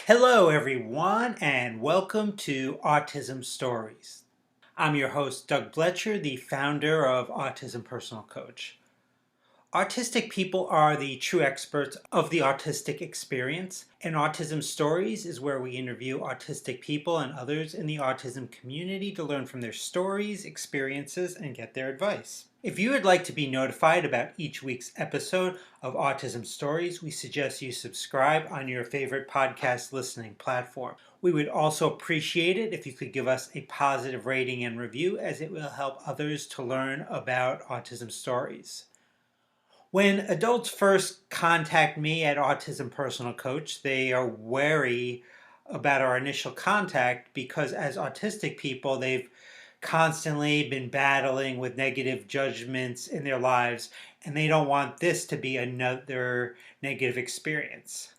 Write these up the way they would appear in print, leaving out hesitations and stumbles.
Hello, everyone, and welcome to Autism Stories. I'm your host, Doug Bletcher, the founder of Autism Personal Coach. Autistic people are the true experts of the autistic experience, and Autism Stories is where we interview autistic people and others in the autism community to learn from their stories, experiences, and get their advice. If you would like to be notified about each week's episode of Autism Stories, we suggest you subscribe on your favorite podcast listening platform. We would also appreciate it if you could give us a positive rating and review, as it will help others to learn about autism stories. When adults first contact me at Autism Personal Coach, they are wary about our initial contact because, as autistic people, they've constantly been battling with negative judgments in their lives, and they don't want this to be another negative experience.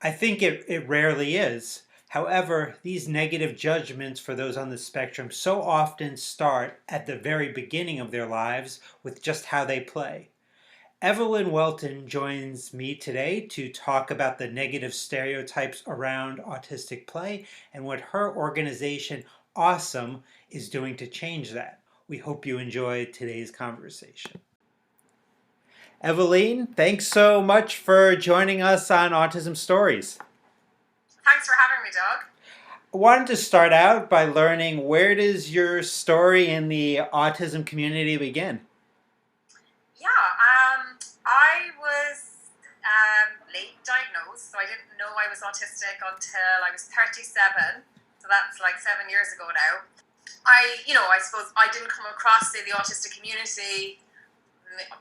I think it rarely is. However, these negative judgments for those on the spectrum so often start at the very beginning of their lives with just how they play. Evaleen Whelton joins me today to talk about the negative stereotypes around autistic play and what her organization, Ausome, is doing to change that. We hope you enjoy today's conversation. Evaleen, thanks so much for joining us on Autism Stories. Thanks for having me, Doug. I wanted to start out by learning, where does your story in the autism community begin? I was late diagnosed, so I didn't know I was autistic until I was 37. So that's like 7 years ago now. I suppose I didn't come across, say, the autistic community.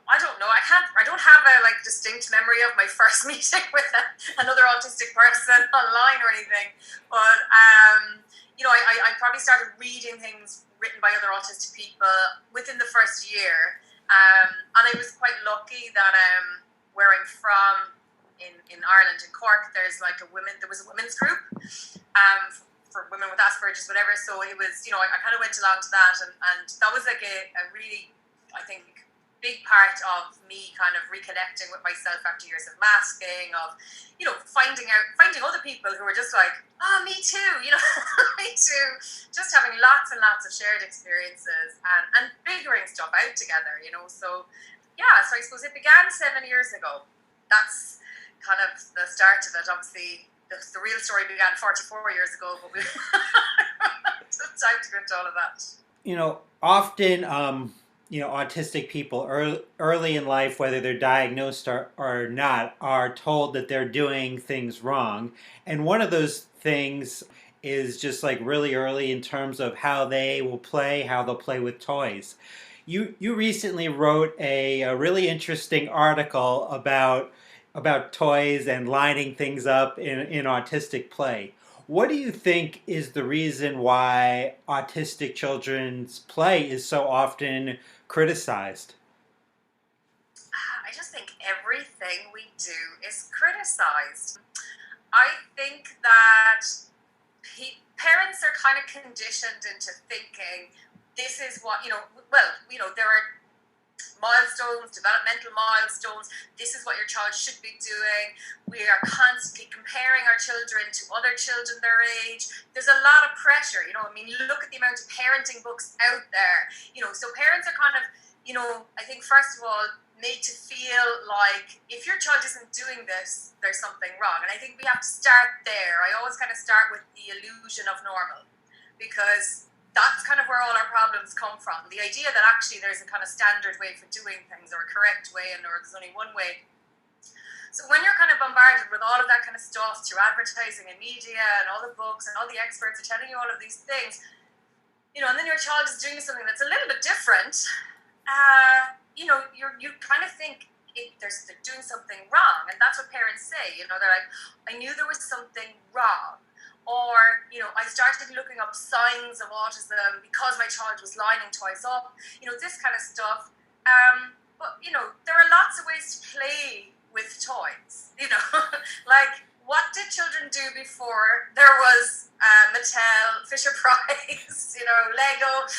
I don't know. I don't have a distinct memory of my first meeting with another autistic person online or anything. But I probably started reading things written by other autistic people within the first year. And I was quite lucky that where I'm from in Ireland, in Cork, there was a women's group for women with Asperger's, whatever. So it was, I kind of went along to that, and that was like a really, I think, big part of me kind of reconnecting with myself after years of masking, of, finding other people who were just like, oh, me too, me too. Just having lots and lots of shared experiences and figuring stuff out together, So, so I suppose it began 7 years ago. That's kind of the start of it. Obviously, the real story began 44 years ago, but we it's time to go into all of that. Often, autistic people early in life, whether they're diagnosed or not, are told that they're doing things wrong. And one of those things is just like really early in terms of how they will play, how they'll play with toys. You recently wrote a really interesting article about toys and lining things up in autistic play. What do you think is the reason why autistic children's play is so often criticized? I just think everything we do is criticized. I think that parents are kind of conditioned into thinking this is what, there are milestones, developmental milestones. This is what your child should be doing. We are constantly comparing our children to other children their age. There's a lot of pressure, look at the amount of parenting books out there, so parents are kind of, I think first of all, made to feel like if your child isn't doing this, there's something wrong. And I think we have to start there. I always kind of start with the illusion of normal, because that's kind of where all our problems come from. The idea that actually there's a kind of standard way for doing things, or a correct way, or there's only one way. So when you're kind of bombarded with all of that kind of stuff through advertising and media and all the books and all the experts are telling you all of these things, and then your child is doing something that's a little bit different, you kind of think they're doing something wrong. And that's what parents say, they're like, I knew there was something wrong. Or, I started looking up signs of autism because my child was lining toys up, this kind of stuff. But, there are lots of ways to play with toys, like, what did children do before there was Mattel, Fisher-Price, Lego?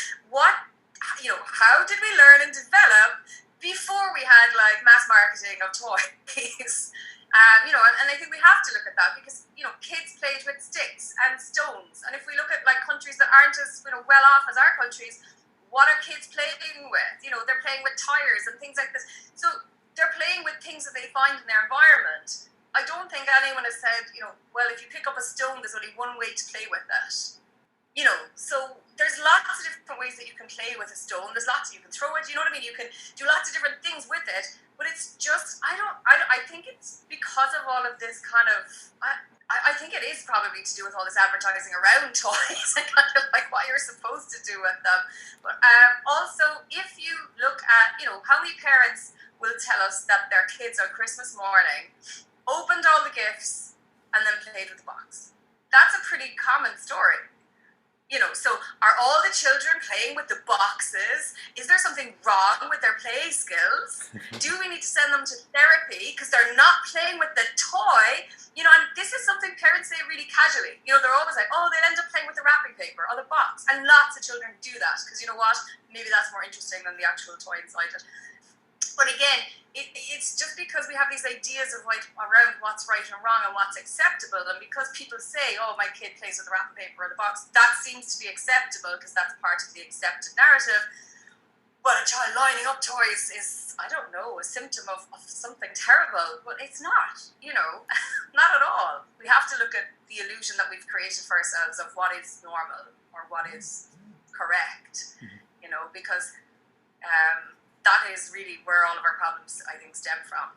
How did we learn and develop before we had, mass marketing of toys? And I think we have to look at that because, kids played with sticks and stones. And if we look at like countries that aren't as, well off as our countries, what are kids playing with? They're playing with tires and things like this. So they're playing with things that they find in their environment. I don't think anyone has said, well, if you pick up a stone, there's only one way to play with it. So there's lots of different ways that you can play with a stone. There's lots you can throw it. You know what I mean? You can do lots of different things with it. But it's just, I think it's because of all of this kind of, I think it is probably to do with all this advertising around toys and kind of like what you're supposed to do with them. But also, if you look at, how many parents will tell us that their kids on Christmas morning opened all the gifts and then played with the box. That's a pretty common story. So are all the children playing with the boxes? Is there something wrong with their play skills? Do we need to send them to therapy because they're not playing with the toy? And this is something parents say really casually. They're always like, oh, they'll end up playing with the wrapping paper or the box. And lots of children do that because you know what? Maybe that's more interesting than the actual toy inside it. But again, it's just because we have these ideas of like around what's right and wrong and what's acceptable, and because people say, "Oh, my kid plays with the wrapping paper or the box," that seems to be acceptable because that's part of the accepted narrative. But a child lining up toys is, I don't know, a symptom of something terrible. But it's not, not at all. We have to look at the illusion that we've created for ourselves of what is normal or what is correct, because. That is really where all of our problems, I think, stem from.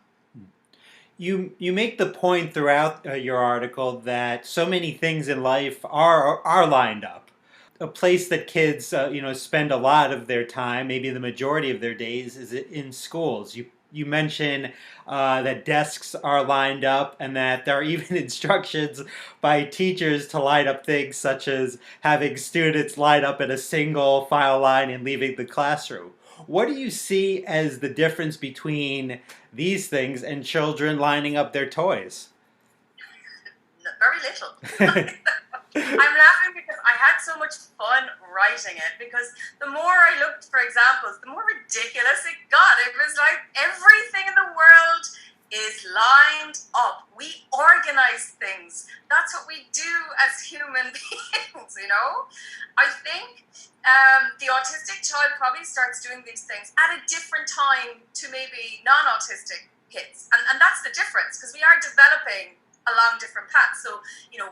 You make the point throughout your article that so many things in life are lined up. A place that kids spend a lot of their time, maybe the majority of their days, is in schools. You mention that desks are lined up and that there are even instructions by teachers to line up things such as having students line up in a single file line and leaving the classroom. What do you see as the difference between these things and children lining up their toys? Very little. I'm laughing because I had so much fun writing it, because the more I looked for examples, the more ridiculous it got. It was like everything in the world is lined up. We organize things. That's what we do as human beings, I think the autistic child probably starts doing these things at a different time to maybe non-autistic kids. And that's the difference, because we are developing along different paths. So,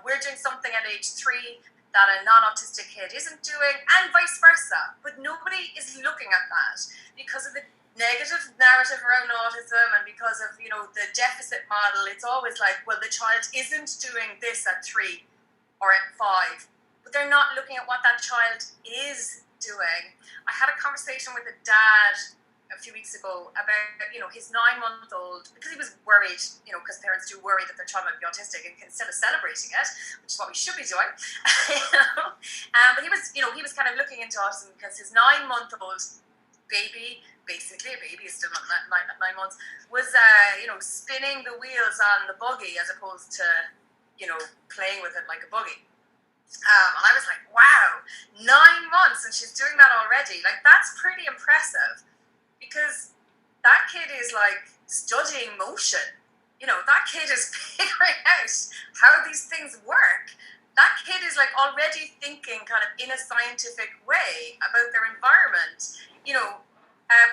we're doing something at age 3 that a non-autistic kid isn't doing, and vice versa. But nobody is looking at that because of the negative narrative around autism, and because of, the deficit model. It's always like, well, the child isn't doing this at 3 or at 5. But they're not looking at what that child is doing. I had a conversation with a dad a few weeks ago about, his 9-month-old, because he was worried, because parents do worry that their child might be autistic, and instead of celebrating it, which is what we should be doing, but he was kind of looking into autism because his 9-month-old baby, basically a baby, is still not at 9 months, was, spinning the wheels on the buggy as opposed to, playing with it like a buggy. And I was like, wow, 9 months and she's doing that already. Like, that's pretty impressive, because that kid is like studying motion. That kid is figuring out how these things work. That kid is like already thinking kind of in a scientific way about their environment,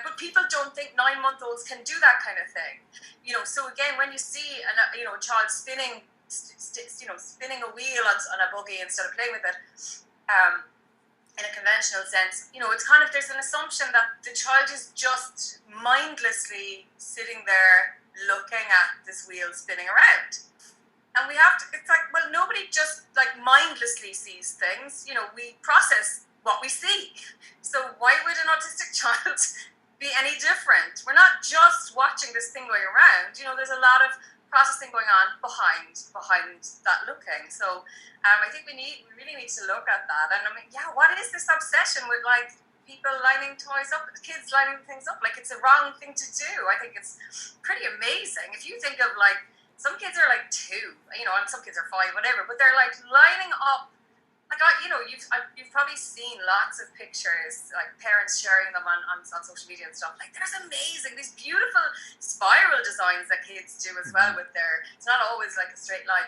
but people don't think 9-month-olds can do that kind of thing. So again, when you see a child spinning a wheel on a buggy instead of playing with it, in a conventional sense, it's kind of, there's an assumption that the child is just mindlessly sitting there looking at this wheel spinning around. And we have to, it's like, well, nobody just like mindlessly sees things. We process what we see. So why would an autistic child be any different? We're not just watching this thing going around. There's a lot of processing going on behind that looking. So I think we really need to look at that. And I mean, what is this obsession with like people lining toys up, kids lining things up? Like, it's a wrong thing to do. I think it's pretty amazing. If you think of like, some kids are like 2, and some kids are 5, whatever, but they're like lining up you've probably seen lots of pictures, like parents sharing them on social media and stuff. Like, there's amazing, these beautiful spiral designs that kids do as well with their. It's not always like a straight line,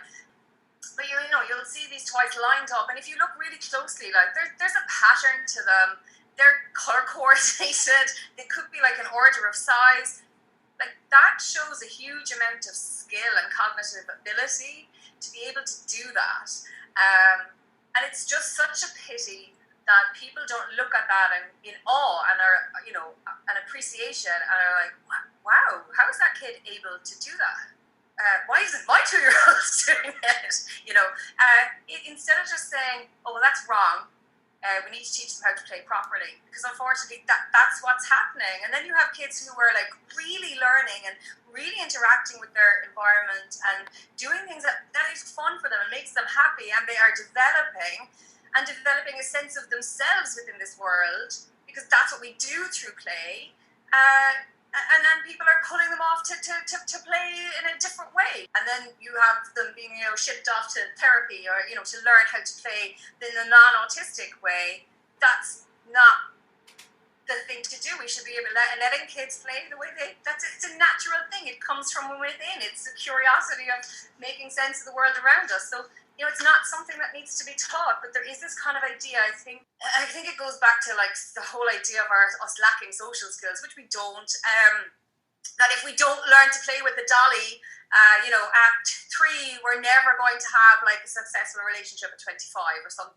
but you'll see these toys lined up, and if you look really closely, like there's a pattern to them. They're color coordinated. They could be like an order of size. Like, that shows a huge amount of skill and cognitive ability to be able to do that. And it's just such a pity that people don't look at that and in awe and are, an appreciation and are like, wow, how is that kid able to do that? Why isn't my 2-year-old doing it? Instead of just saying, oh, well, that's wrong. We need to teach them how to play properly, because unfortunately that's what's happening. And then you have kids who are like really learning and really interacting with their environment and doing things that is fun for them and makes them happy, and they are developing a sense of themselves within this world, because that's what we do through play. And then people are pulling them off to play in a different way. And then you have them being, shipped off to therapy or, to learn how to play in a non-autistic way. That's not the thing to do. We should be able to letting kids play the way it's a natural thing. It comes from within. It's the curiosity of making sense of the world around us. So, it's not something that needs to be taught, but there is this kind of idea. I think it goes back to like the whole idea of us lacking social skills, which we don't. That if we don't learn to play with the dolly, at 3, we're never going to have like a successful relationship at 25 or some,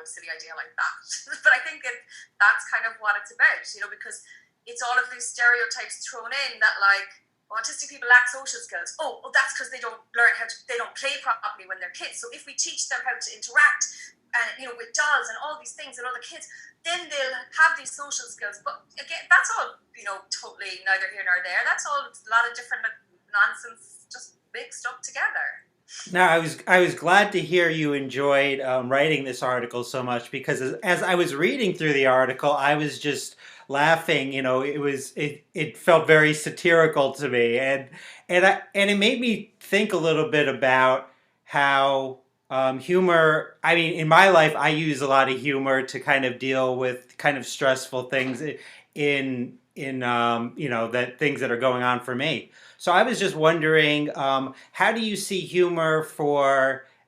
silly idea like that. But I think that's kind of what it's about, because it's all of these stereotypes thrown in that like, autistic people lack social skills. Oh, well, that's because they don't play properly when they're kids. So if we teach them how to interact, with dolls and all these things and other kids, then they'll have these social skills. But again, that's all, totally neither here nor there. That's all a lot of different nonsense just mixed up together. Now, I was glad to hear you enjoyed writing this article so much, because as I was reading through the article, I was just laughing. It felt very satirical to me, and it made me think a little bit about how humor. I mean, in my life, I use a lot of humor to kind of deal with kind of stressful things in that things that are going on for me. So I was just wondering, how do you see humor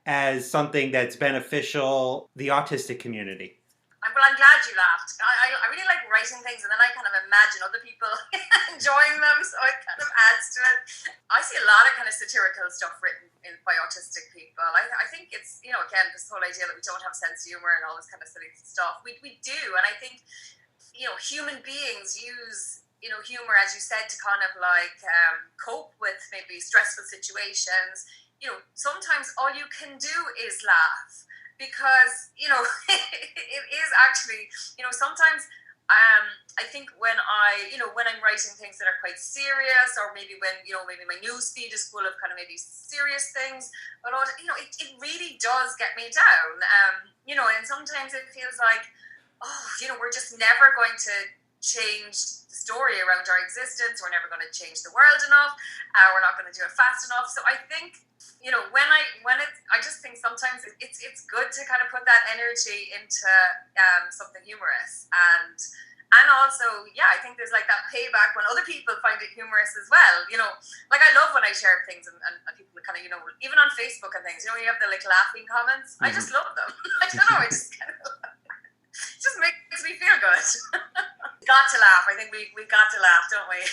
as something that's beneficial the autistic community? Well, I'm glad you laughed. I really like writing things, and then I kind of imagine other people enjoying them, so it kind of adds to it. I see a lot of kind of satirical stuff written by autistic people. I think it's, again, this whole idea that we don't have a sense of humor and all this kind of silly stuff. We do, and I think, human beings use, humor, as you said, to kind of like cope with maybe stressful situations. Sometimes all you can do is laugh, because it is actually, sometimes I think when I'm writing things that are quite serious, or maybe when maybe my news feed is full of kind of maybe serious things, but it really does get me down. And sometimes it feels like, we're just never going to change the story around our existence. We're never going to change the world enough. We're not going to do it fast enough. So I think, I just think sometimes it's good to kind of put that energy into something humorous, and also, I think there's like that payback when other people find it humorous as well. Like, I love when I share things and people kind of, even on Facebook and things, you have the like laughing comments. Mm-hmm. I just love them. I don't know, I just kind of, it just makes me feel good. Got to laugh. I think we got to laugh, don't we?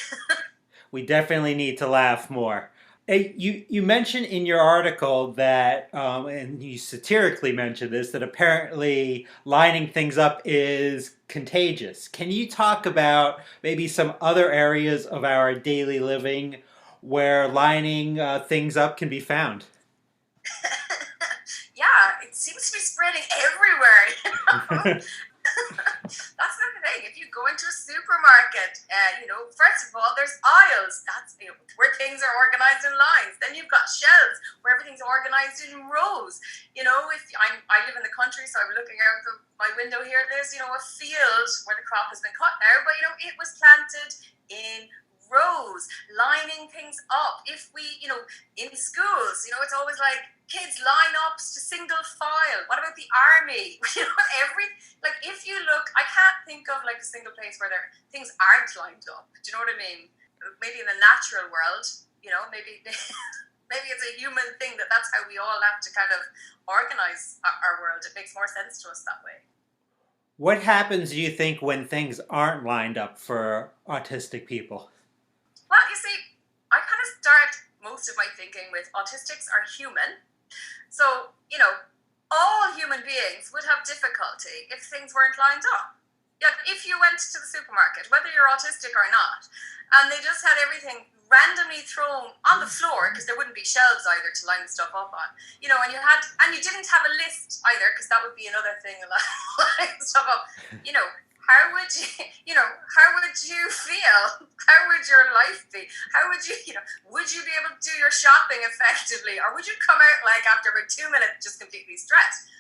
We definitely need to laugh more. You mentioned in your article that, and you satirically mentioned this, that apparently lining things up is contagious. Can you talk about maybe some other areas of our daily living where lining things up can be found? Yeah, it seems to be spreading everywhere. That's the thing. If you go into a supermarket, first of all, there's aisles. That's where things are organized in lines. Then you've got shelves where everything's organized in rows. If I live in the country, so I'm looking out my window here. There's a field where the crop has been cut now, but it was planted in rows, lining things up. If we, in schools, it's always like kids line up to single file. What about the army? If you look, I can't think of like a single place where things aren't lined up. Do you know what I mean? Maybe in the natural world, maybe maybe it's a human thing that's how we all have to kind of organize our world. It makes more sense to us that way. What happens, do you think, when things aren't lined up for autistic people? Well, you see, I kind of start most of my thinking with autistics are human. So, all human beings would have difficulty if things weren't lined up. Yeah, if you went to the supermarket, whether you're autistic or not, and they just had everything randomly thrown on the floor, because there wouldn't be shelves either to line the stuff up on, and you didn't have a list either, because that would be another thing, lining stuff up, how would you feel? How would your life be? How would you, would you be able to do your shopping effectively? Or would you come out after about 2 minutes just completely stressed?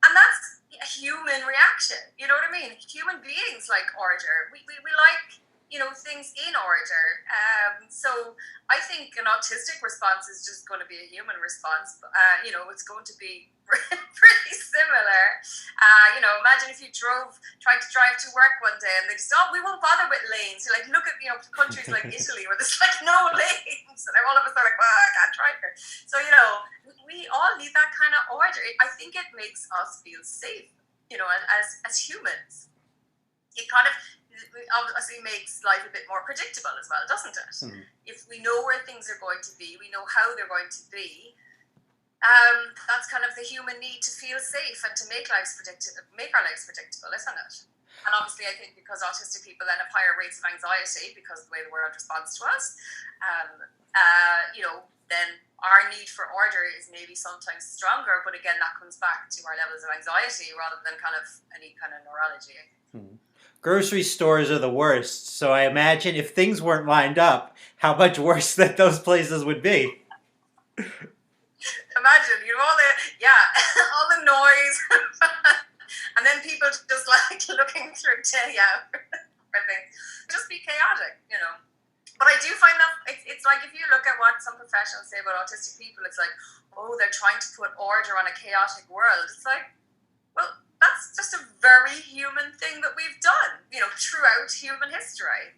And that's a human reaction. You know what I mean? Human beings like order. We like, things in order. So I think an autistic response is just going to be a human response. It's going to be pretty similar. Imagine if you tried to drive to work one day and they just, we won't bother with lanes. So look at, countries like Italy where there's no lanes. And all of us are like, I can't drive here. So, we all need that kind of order. I think it makes us feel safe, as humans. It kind of obviously makes life a bit more predictable as well, doesn't it? Mm-hmm. If we know where things are going to be, we know how they're going to be. That's kind of the human need to feel safe and to make our lives predictable, isn't it? And obviously, I think because autistic people then have higher rates of anxiety because of the way the world responds to us, then our need for order is maybe sometimes stronger. But again, that comes back to our levels of anxiety rather than kind of any kind of neurology. Hmm. Grocery stores are the worst, so I imagine if things weren't lined up, how much worse that those places would be. Imagine, all the noise, and then people just looking through everything. Just be chaotic, But I do find that it's like if you look at what some professionals say about autistic people, it's like, they're trying to put order on a chaotic world. It's like, well, that's just a very human thing that we've done, throughout human history,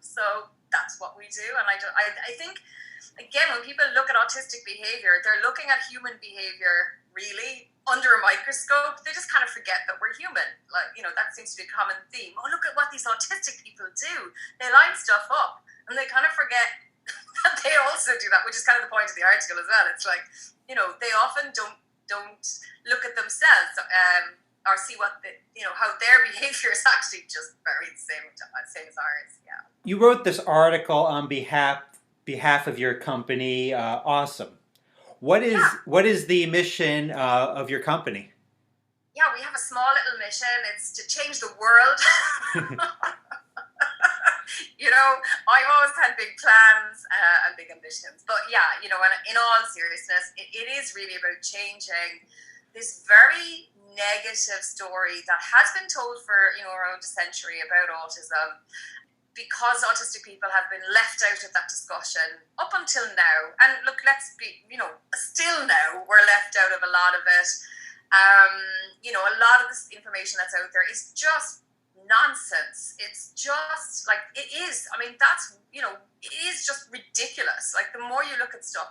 So that's what we do, and I think. Again, when people look at autistic behavior, they're looking at human behavior really under a microscope. They just kind of forget that we're human. That seems to be a common theme. Look at what these autistic people do. They line stuff up, and they kind of forget that they also do that, which is kind of the point of the article as well. It's like, they often don't look at themselves or see what how their behavior is actually just very the same as ours. Yeah. You wrote this article on behalf of your company, Ausome. What is the mission of your company? Yeah, we have a small little mission. It's to change the world. I've always had big plans and big ambitions. But yeah, and in all seriousness, it is really about changing this very negative story that has been told for, around a century about autism. Because autistic people have been left out of that discussion up until now. And look, let's be, still now, we're left out of a lot of it. A lot of this information that's out there is just nonsense. It's just it is. I mean, it is just ridiculous. The more you look at stuff,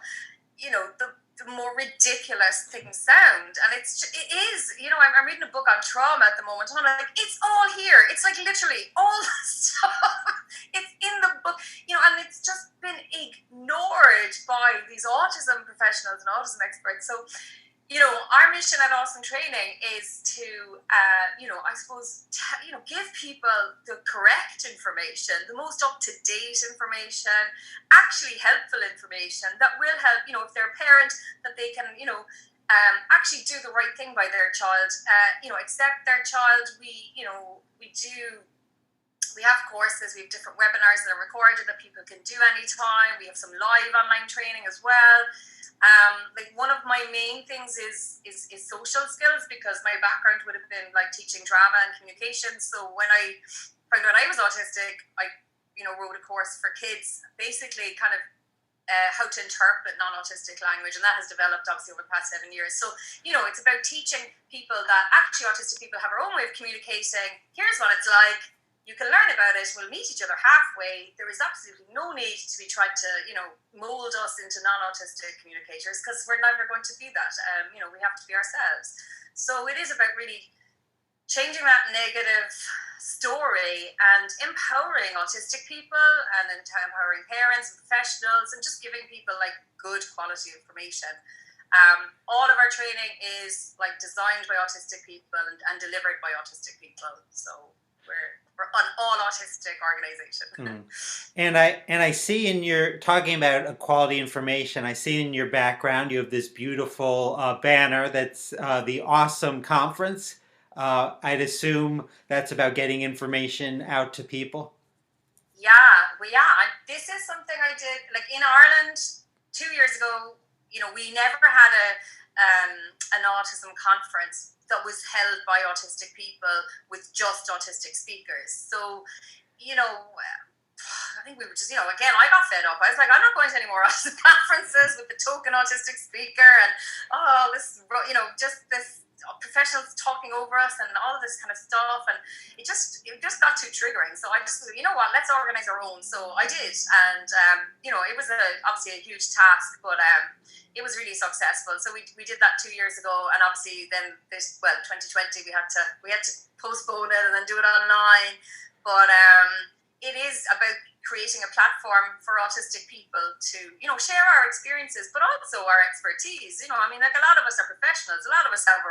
the more ridiculous things sound. And it is, I'm reading a book on trauma at the moment, and I'm like, it's all here. It's literally all the stuff. It's in the book, and it's just been ignored by these autism professionals and autism experts. So, our mission at Ausome Training is to, I suppose, give people the correct information, the most up-to-date information, actually helpful information that will help, if they're a parent, that they can, actually do the right thing by their child, accept their child. We have courses, we have different webinars that are recorded that people can do anytime. We have some live online training as well. One of my main things is social skills, because my background would have been teaching drama and communication. So when I found out I was autistic, I wrote a course for kids, basically kind of how to interpret non-autistic language, and that has developed obviously over the past 7 years. So it's about teaching people that actually autistic people have our own way of communicating. Here's what it's like. You can learn about it. We'll meet each other halfway. There is absolutely no need to be trying to mold us into non-autistic communicators, because we're never going to be that. We have to be ourselves. So it is about really changing that negative story and empowering autistic people and empowering parents and professionals, and just giving people like good quality information. All of our training is like designed by autistic people and delivered by autistic people. So we're an all autistic organization. And I see in your talking about quality information, I see in your background you have this beautiful banner that's the Ausome conference. I'd assume that's about getting information out to people. This is something I did like in Ireland 2 years ago. We never had an autism conference that was held by autistic people with just autistic speakers. So, I think we were just, again, I got fed up. I was like, I'm not going to any more autism conferences with the token autistic speaker and, just this professionals talking over us and all of this kind of stuff. And it just got too triggering. So I just, what, let's organize our own. So I did. And, it was obviously a huge task, but it was really successful. So we did that 2 years ago. And obviously then 2020, we had to postpone it and then do it online. But it is about creating a platform for autistic people to, share our experiences, but also our expertise. A lot of us are professionals. A lot of us have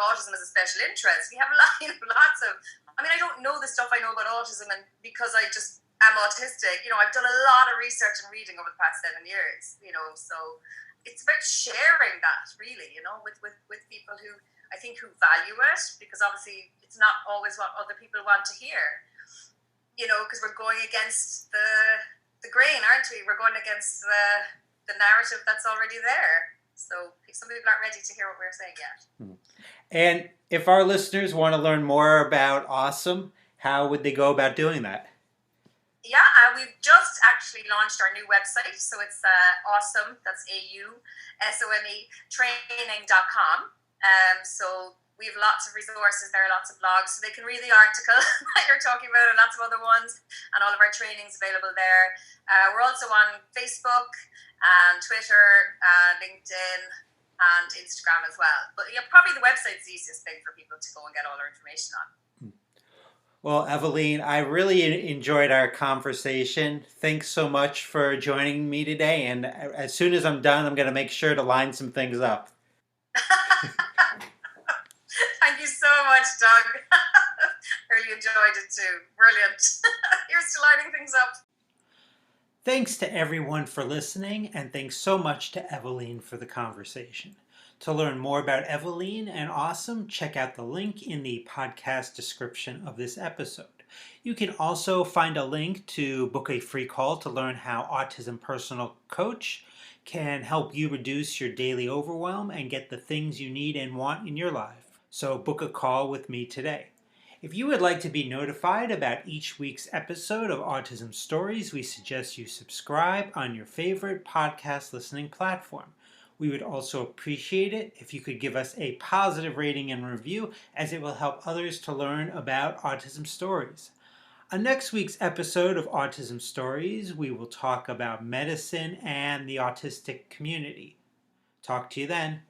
autism as a special interest. We have lots of, I don't know the stuff I know about autism, and because I just am autistic, I've done a lot of research and reading over the past 7 years, so it's about sharing that really, with people who I think who value it, because obviously it's not always what other people want to hear. Because we're going against the grain, aren't we? We're going against the narrative that's already there. So some people aren't ready to hear what we're saying yet. And if our listeners want to learn more about Ausome, how would they go about doing that? We've just actually launched our new website. So it's Ausome, that's AUSOME, training.com. So we have lots of resources there, lots of blogs, so they can read the article that you're talking about and lots of other ones, and all of our trainings available there. We're also on Facebook and Twitter, LinkedIn, and Instagram as well. But probably the website's the easiest thing for people to go and get all their information on. Well, Evaleen, I really enjoyed our conversation. Thanks so much for joining me today. And as soon as I'm done, I'm going to make sure to line some things up. Thank you so much, Doug. Really enjoyed it too. Brilliant. Here's to lining things up. Thanks to everyone for listening, and thanks so much to Evaleen for the conversation. To learn more about Evaleen and Ausome, check out the link in the podcast description of this episode. You can also find a link to book a free call to learn how Autism Personal Coach can help you reduce your daily overwhelm and get the things you need and want in your life. So book a call with me today. If you would like to be notified about each week's episode of Autism Stories, we suggest you subscribe on your favorite podcast listening platform. We would also appreciate it if you could give us a positive rating and review, as it will help others to learn about autism stories. On next week's episode of Autism Stories, we will talk about medicine and the autistic community. Talk to you then.